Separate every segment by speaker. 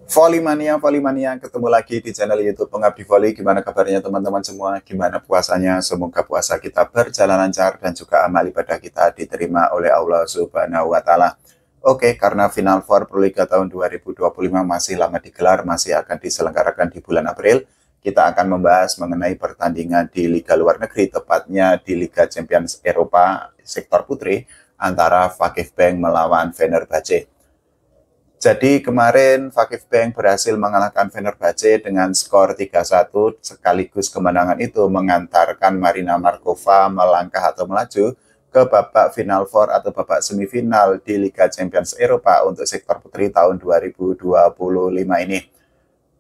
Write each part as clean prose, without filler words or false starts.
Speaker 1: Volley Mania, ketemu lagi di channel YouTube Pengabdi Volley. Gimana kabarnya teman-teman semua? Gimana puasanya? Semoga puasa kita berjalan lancar dan juga amal ibadah kita diterima oleh Allah Subhanahu wa Ta'ala. Oke, karena Final Four Pro Liga tahun 2025 masih lama digelar, masih akan diselenggarakan di bulan April, kita akan membahas mengenai pertandingan di Liga luar negeri, tepatnya di Liga Champions Eropa sektor putri antara Vakif Bank melawan Fenerbahce. Jadi kemarin Vakif Bank berhasil mengalahkan Fenerbahce dengan skor 3-1, sekaligus kemenangan itu mengantarkan Marina Markova melangkah atau melaju ke babak Final Four atau babak semifinal di Liga Champions Eropa untuk sektor putri tahun 2025 ini.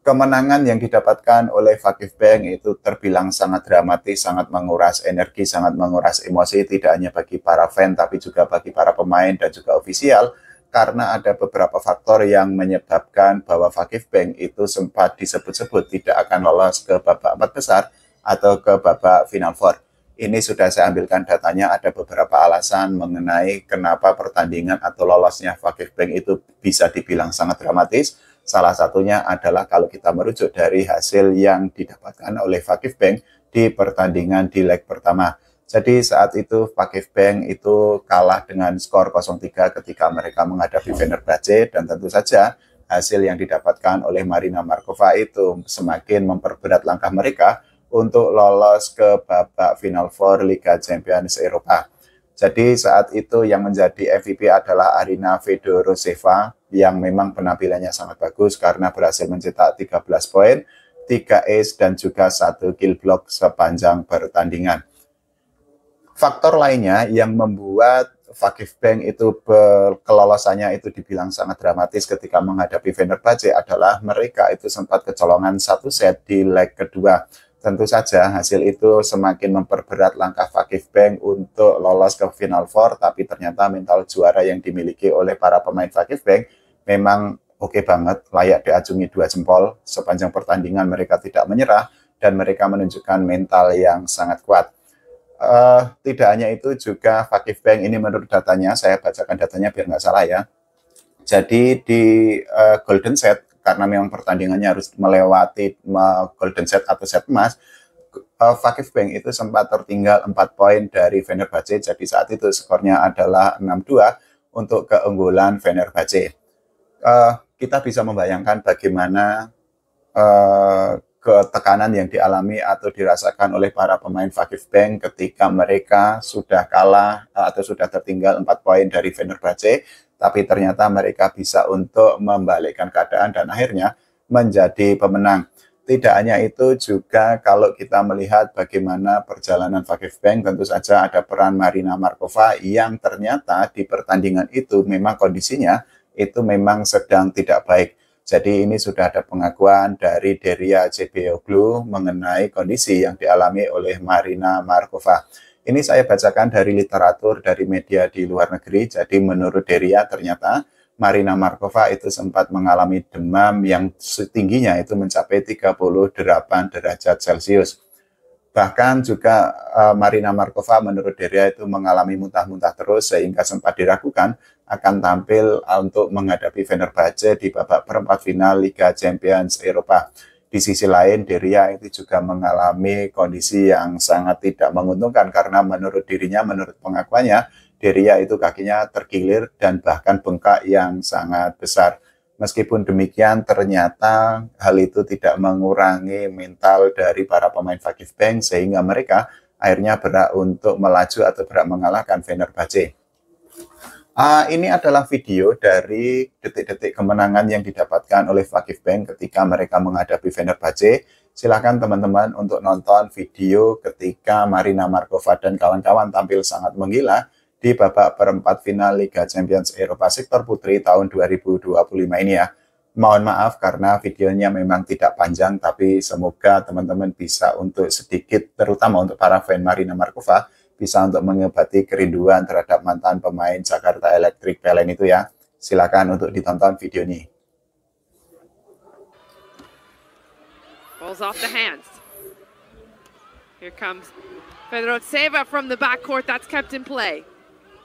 Speaker 1: Kemenangan yang didapatkan oleh Vakif Bank itu terbilang sangat dramatis, sangat menguras energi, sangat menguras emosi, tidak hanya bagi para fan tapi juga bagi para pemain dan juga ofisial. Karena ada beberapa faktor yang menyebabkan bahwa Vakif Bank itu sempat disebut-sebut tidak akan lolos ke babak 4 besar atau ke babak Final Four. Ini sudah saya ambilkan datanya, ada beberapa alasan mengenai kenapa pertandingan atau lolosnya Vakif Bank itu bisa dibilang sangat dramatis. Salah satunya adalah kalau kita merujuk dari hasil yang didapatkan oleh Vakif Bank di pertandingan di leg pertama. Jadi saat itu Vakif Bank itu kalah dengan skor 0-3 ketika mereka menghadapi Fenerbahce, dan tentu saja hasil yang didapatkan oleh Marina Markova itu semakin memperberat langkah mereka untuk lolos ke babak Final Four Liga Champions Eropa. Jadi saat itu yang menjadi MVP adalah Arina Fedoroseva yang memang penampilannya sangat bagus karena berhasil mencetak 13 poin, 3 ace dan juga 1 kill block sepanjang pertandingan. Faktor lainnya yang membuat Vakif Bank itu kelolosannya itu dibilang sangat dramatis ketika menghadapi Fenerbahce adalah mereka itu sempat kecolongan 1 set di leg kedua. Tentu saja hasil itu semakin memperberat langkah Vakif Bank untuk lolos ke Final Four, tapi ternyata mental juara yang dimiliki oleh para pemain Vakif Bank memang oke banget, layak diacungi 2 jempol. Sepanjang pertandingan mereka tidak menyerah dan mereka menunjukkan mental yang sangat kuat. Tidak hanya itu, juga Vakif Bank ini menurut datanya, saya bacakan datanya biar nggak salah ya. Jadi di golden set, karena memang pertandingannya harus melewati golden set atau set emas, Vakif Bank itu sempat tertinggal 4 poin dari Fenerbahce. Jadi saat itu skornya adalah 6-2 untuk keunggulan Fenerbahce. Kita bisa membayangkan bagaimana ketekanan yang dialami atau dirasakan oleh para pemain Vakif Bank ketika mereka sudah kalah atau sudah tertinggal 4 poin dari Fenerbahce, tapi ternyata mereka bisa untuk membalikkan keadaan dan akhirnya menjadi pemenang. Tidak hanya itu, juga kalau kita melihat bagaimana perjalanan Vakif Bank, tentu saja ada peran Marina Markova yang ternyata di pertandingan itu memang kondisinya itu memang sedang tidak baik. Jadi ini sudah ada pengakuan dari Deria Cebeoglu mengenai kondisi yang dialami oleh Marina Markova. Ini saya bacakan dari literatur dari media di luar negeri. Jadi menurut Deria ternyata Marina Markova itu sempat mengalami demam yang tingginya itu mencapai 38 derajat Celcius. Bahkan juga Marina Markova menurut Deria itu mengalami muntah-muntah terus sehingga sempat diragukan akan tampil untuk menghadapi Fenerbahce di babak perempat final Liga Champions Eropa. Di sisi lain, Deria itu juga mengalami kondisi yang sangat tidak menguntungkan karena menurut dirinya, menurut pengakuannya, Deria itu kakinya terkilir dan bahkan bengkak yang sangat besar. Meskipun demikian, ternyata hal itu tidak mengurangi mental dari para pemain Vakif Bank sehingga mereka akhirnya berhak untuk melaju atau berhak mengalahkan Fenerbahce. Ini adalah video dari detik-detik kemenangan yang didapatkan oleh Vakif Bank ketika mereka menghadapi Fenerbahce. Silakan teman-teman untuk nonton video ketika Marina Markova dan kawan-kawan tampil sangat menggila di babak perempat final Liga Champions Eropa sektor putri tahun 2025 ini ya. Mohon maaf karena videonya memang tidak panjang, tapi semoga teman-teman bisa untuk sedikit, terutama untuk para fan Marina Markova, bisa untuk mengobati kerinduan terhadap mantan pemain Jakarta Electric PLN itu ya. Silakan untuk ditonton video ini.
Speaker 2: Balls off the hands. Here comes Fedoroseva from the backcourt. That's kept in play.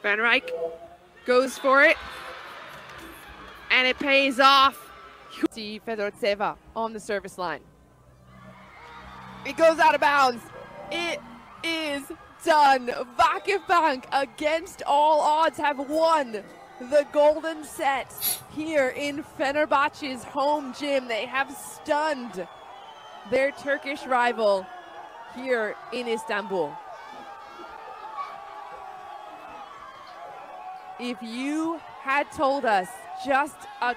Speaker 2: Van Rijk goes for it, and it pays off. See Fedortseva on the service line. It goes out of bounds. It is done. Vakif Bank, against all odds, have won the golden set here in Fenerbahce's home gym. They have stunned their Turkish rival here in Istanbul. If you had told us just a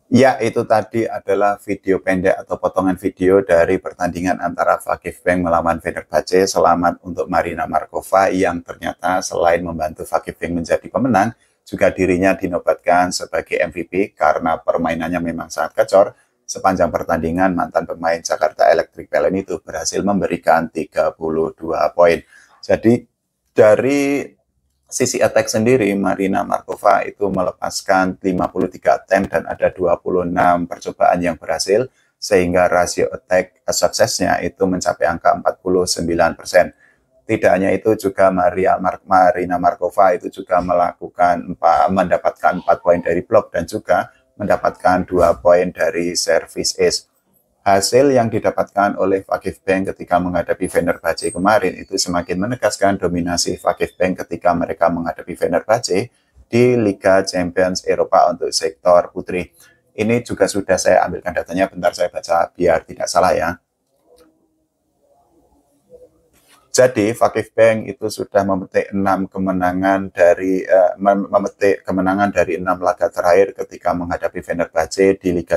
Speaker 1: Ya, itu tadi adalah video pendek atau potongan video dari pertandingan antara Vakif Bank melawan Fenerbahce. Selamat untuk Marina Markova yang ternyata selain membantu Vakif Bank menjadi pemenang, juga dirinya dinobatkan sebagai MVP karena permainannya memang sangat gacor. Sepanjang pertandingan, mantan pemain Jakarta Electric Pln itu berhasil memberikan 32 poin. Jadi dari sisi attack sendiri, Marina Markova itu melepaskan 53 attempt dan ada 26 percobaan yang berhasil, sehingga rasio attack suksesnya itu mencapai angka 49%. Tidak hanya itu, juga Marina Markova itu juga mendapatkan 4 poin dari blok dan juga mendapatkan 2 poin dari service ace. Hasil yang didapatkan oleh Vakif Bank ketika menghadapi Fenerbahce kemarin itu semakin menegaskan dominasi Vakif Bank ketika mereka menghadapi Fenerbahce di Liga Champions Eropa untuk sektor putri. Ini juga sudah saya ambilkan datanya, bentar saya baca biar tidak salah ya. Jadi Vakif Bank itu sudah memetik 6 kemenangan dari 6 laga terakhir ketika menghadapi Fenerbahce di Liga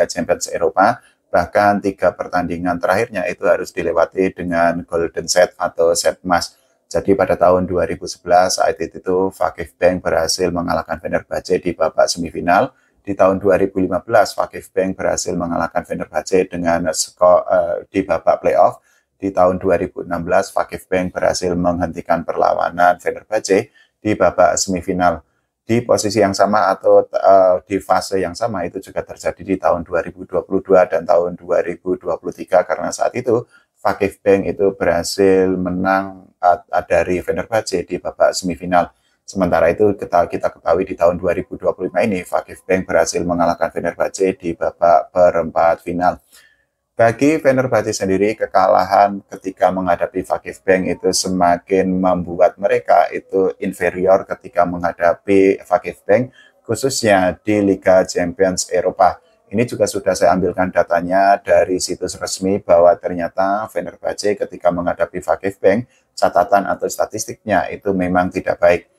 Speaker 1: Champions Eropa. Bahkan 3 pertandingan terakhirnya itu harus dilewati dengan golden set atau set emas. Jadi pada tahun 2011 saat itu Vakif Bank berhasil mengalahkan Fenerbahce di babak semifinal. Di tahun 2015 Vakif Bank berhasil mengalahkan Fenerbahce dengan skor di babak playoff. Di tahun 2016, Vakif Bank berhasil menghentikan perlawanan Fenerbahce di babak semifinal. Di posisi yang sama atau di fase yang sama itu juga terjadi di tahun 2022 dan tahun 2023, karena saat itu Vakif Bank itu berhasil menang dari Fenerbahce di babak semifinal. Sementara itu kita ketahui di tahun 2025 ini Vakif Bank berhasil mengalahkan Fenerbahce di babak perempat final. Bagi Fenerbahce sendiri, kekalahan ketika menghadapi Vakif Bank itu semakin membuat mereka itu inferior ketika menghadapi Vakif Bank, khususnya di Liga Champions Eropa. Ini juga sudah saya ambilkan datanya dari situs resmi bahwa ternyata Fenerbahce ketika menghadapi Vakif Bank, catatan atau statistiknya itu memang tidak baik.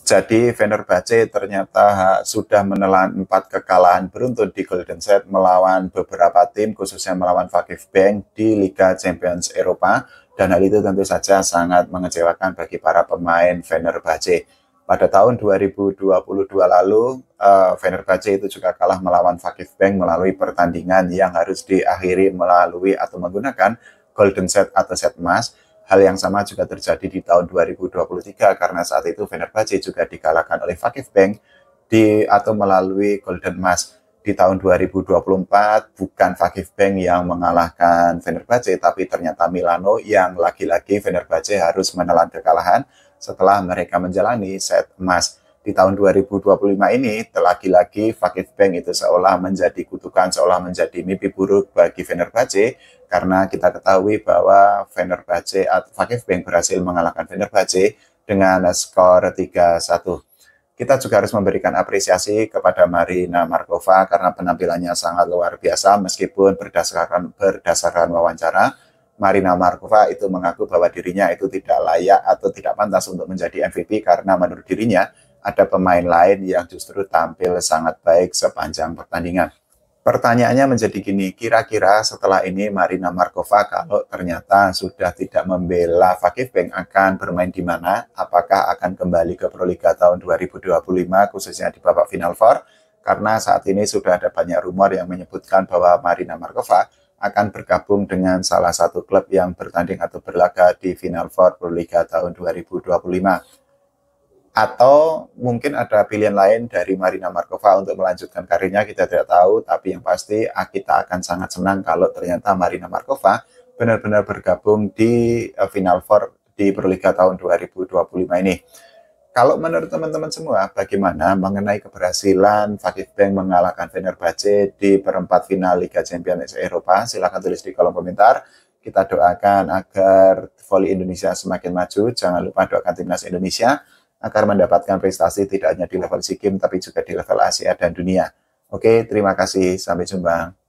Speaker 1: Jadi Fenerbahce ternyata sudah menelan 4 kekalahan beruntun di Golden Set melawan beberapa tim, khususnya melawan Vakif Bank di Liga Champions Eropa, dan hal itu tentu saja sangat mengecewakan bagi para pemain Fenerbahce. Pada tahun 2022 lalu, Fenerbahce itu juga kalah melawan Vakif Bank melalui pertandingan yang harus diakhiri melalui atau menggunakan Golden Set atau set emas. Hal yang sama juga terjadi di tahun 2023 karena saat itu Fenerbahce juga dikalahkan oleh Vakif Bank atau melalui Golden Emas. Di tahun 2024 bukan Vakif Bank yang mengalahkan Fenerbahce, tapi ternyata Milano yang lagi-lagi Fenerbahce harus menelan kekalahan setelah mereka menjalani set emas. Di tahun 2025 ini lagi-lagi Vakif Bank itu seolah menjadi kutukan, seolah menjadi mimpi buruk bagi Fenerbahce, karena kita ketahui bahwa Vakif Bank berhasil mengalahkan Fenerbahce dengan skor 3-1. Kita juga harus memberikan apresiasi kepada Marina Markova karena penampilannya sangat luar biasa. Meskipun berdasarkan wawancara, Marina Markova itu mengaku bahwa dirinya itu tidak layak atau tidak pantas untuk menjadi MVP karena menurut dirinya ada pemain lain yang justru tampil sangat baik sepanjang pertandingan. Pertanyaannya menjadi gini, kira-kira setelah ini Marina Markova kalau ternyata sudah tidak membela Vakif Bank akan bermain di mana? Apakah akan kembali ke Proliga tahun 2025 khususnya di babak Final Four? Karena saat ini sudah ada banyak rumor yang menyebutkan bahwa Marina Markova akan bergabung dengan salah satu klub yang bertanding atau berlaga di Final Four Proliga tahun 2025. Atau mungkin ada pilihan lain dari Marina Markova untuk melanjutkan karirnya, kita tidak tahu. Tapi yang pasti kita akan sangat senang kalau ternyata Marina Markova benar-benar bergabung di Final Four di Proliga tahun 2025 ini. Kalau menurut teman-teman semua, bagaimana mengenai keberhasilan Vakifbank mengalahkan Fenerbahce di perempat final Liga Champions Eropa? Silahkan tulis di kolom komentar. Kita doakan agar voli Indonesia semakin maju. Jangan lupa doakan timnas Indonesia agar mendapatkan prestasi tidak hanya di level SEA Games, tapi juga di level Asia dan dunia. Oke, terima kasih. Sampai jumpa.